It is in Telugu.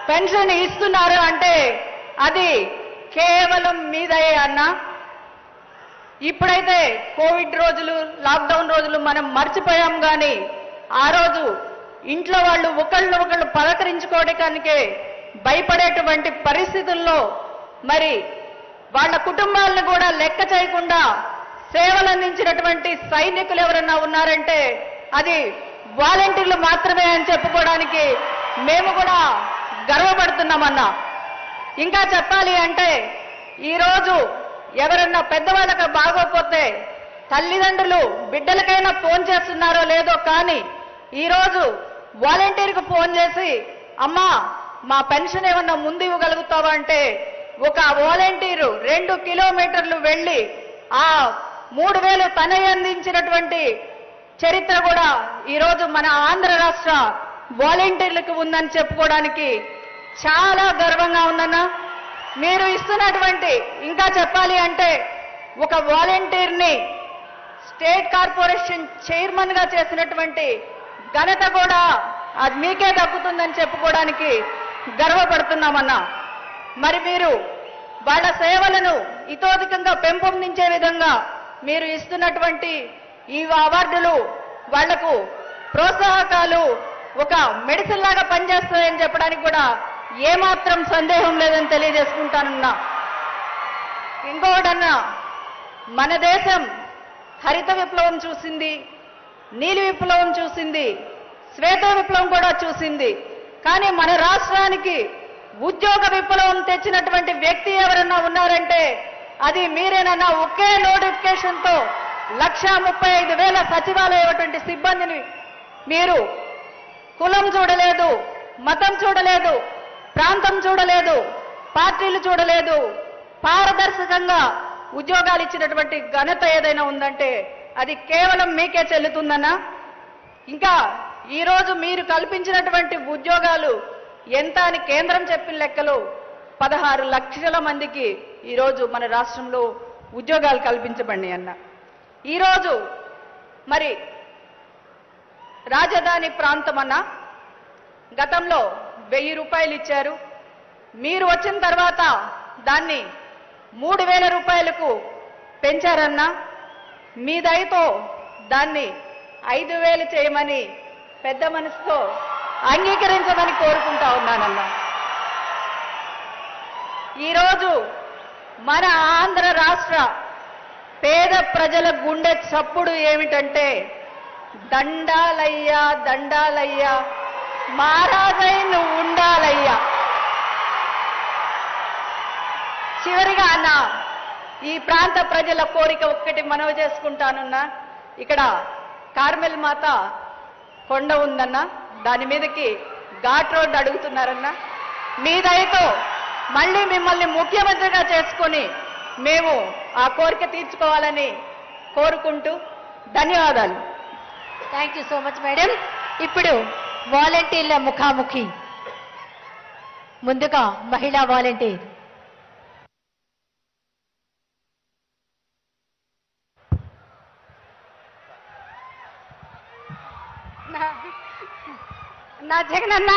పెన్షన్ ఇస్తున్నారు అంటే అది కేవలం మీదయే అన్న. ఇప్పుడైతే కోవిడ్ రోజులు, లాక్డౌన్ రోజులు మనం మర్చిపోయాం. కానీ ఆ రోజు ఇంట్లో వాళ్ళు ఒకళ్ళు పలకరించుకోవడానికే భయపడేటువంటి పరిస్థితుల్లో మరి వాళ్ళ కుటుంబాలను కూడా లెక్క చేయకుండా సేవలు అందించినటువంటి సైనికులు ఎవరన్నా ఉన్నారంటే అది వాలంటీర్లు మాత్రమే అని చెప్పుకోవడానికి మేము కూడా గర్వపడుతున్నామన్నా. ఇంకా చెప్పాలి అంటే ఈరోజు ఎవరన్నా పెద్దవాళ్ళకి బాగోపోతే తల్లిదండ్రులు బిడ్డలకైనా ఫోన్ చేస్తున్నారో లేదో కానీ ఈరోజు వాలంటీర్కి ఫోన్ చేసి అమ్మా మా పెన్షన్ ఏమన్నా ముందు ఇవ్వగలుగుతావా అంటే ఒక వాలంటీరు 2 కిలోమీటర్లు వెళ్ళి ఆ 3,000 తనే అందించినటువంటి చరిత్ర కూడా ఈరోజు మన ఆంధ్ర రాష్ట్ర వాలంటీర్లకు ఉందని చెప్పుకోవడానికి చాలా గర్వంగా ఉందన్నా. మీరు ఇస్తున్నటువంటి ఇంకా చెప్పాలి అంటే ఒక వాలంటీర్ని స్టేట్ కార్పొరేషన్ చైర్మన్ గా చేసినటువంటి ఘనత కూడా అది మీకే దక్కుతుందని చెప్పుకోవడానికి గర్వపడుతున్నామన్నా. మరి మీరు వాళ్ళ సేవలను ఇతోధికంగా పెంపొందించే విధంగా మీరు ఇస్తున్నటువంటి ఈ అవార్డులు వాళ్లకు ప్రోత్సాహకాలు ఒక మెడిసిన్ లాగా పనిచేస్తాయని చెప్పడానికి కూడా ఏమాత్రం సందేహం లేదని తెలియజేసుకుంటానన్నా. ఇంకోటన్నా, మన దేశం హరిత విప్లవం చూసింది, నీలి విప్లవం చూసింది, శ్వేత విప్లవం కూడా చూసింది. కానీ మన రాష్ట్రానికి ఉద్యోగ విప్లవం తెచ్చినటువంటి వ్యక్తి ఎవరన్నా ఉన్నారంటే అది మీరేనన్నా. ఒకే నోటిఫికేషన్తో 1,35,000 సచివాలయ సిబ్బందిని మీరు కులం చూడలేదు, మతం చూడలేదు, ప్రాంతం చూడలేదు, పార్టీలు చూడలేదు, పారదర్శకంగా ఉద్యోగాలు ఇచ్చినటువంటి ఘనత ఏదైనా ఉందంటే అది కేవలం మీకే చెల్లుతుందన్నా. ఇంకా ఈరోజు మీరు కల్పించినటువంటి ఉద్యోగాలు ఎంత అని కేంద్రం చెప్పిన లెక్కలు 16 లక్షల మందికి ఈరోజు మన రాష్ట్రంలో ఉద్యోగాలు కల్పించబడి అన్న. ఈరోజు మరి రాజధాని ప్రాంతం అన్న గతంలో 1000 రూపాయలు ఇచ్చారు. మీరు వచ్చిన తర్వాత దాన్ని 3,000 రూపాయలకు పెంచారన్నా. మీ దయతో దాన్ని 5,000 చేయమని పెద్ద మనసుతో అంగీకరించమని కోరుకుంటా ఉన్నానన్నా. ఈరోజు మన ఆంధ్ర రాష్ట్ర పేద ప్రజల గుండె చప్పుడు ఏమిటంటే దండాలయ్యా దండాలయ్యా మహారాజై నువ్వు ఉండాలయ్యా. చివరిగా అన్న ఈ ప్రాంత ప్రజల కోరిక ఒక్కటి మనవి చేసుకుంటానున్నా. ఇక్కడ కార్మెల్ మాత కొండ ఉందన్నా, దాని మీదకి ఘాట్ రోడ్ అడుగుతున్నారన్నా. మీ దయతో మళ్ళీ మిమ్మల్ని ముఖ్యమంత్రిగా చేసుకొని మేము ఆ కోరిక తీర్చుకోవాలని కోరుకుంటూ ధన్యవాదాలు. Thank you so much madam. ఇప్పుడు వాలంటీర్ల ముఖాముఖి. ముందుగా మహిళా వాలంటీర్. నా జగనన్న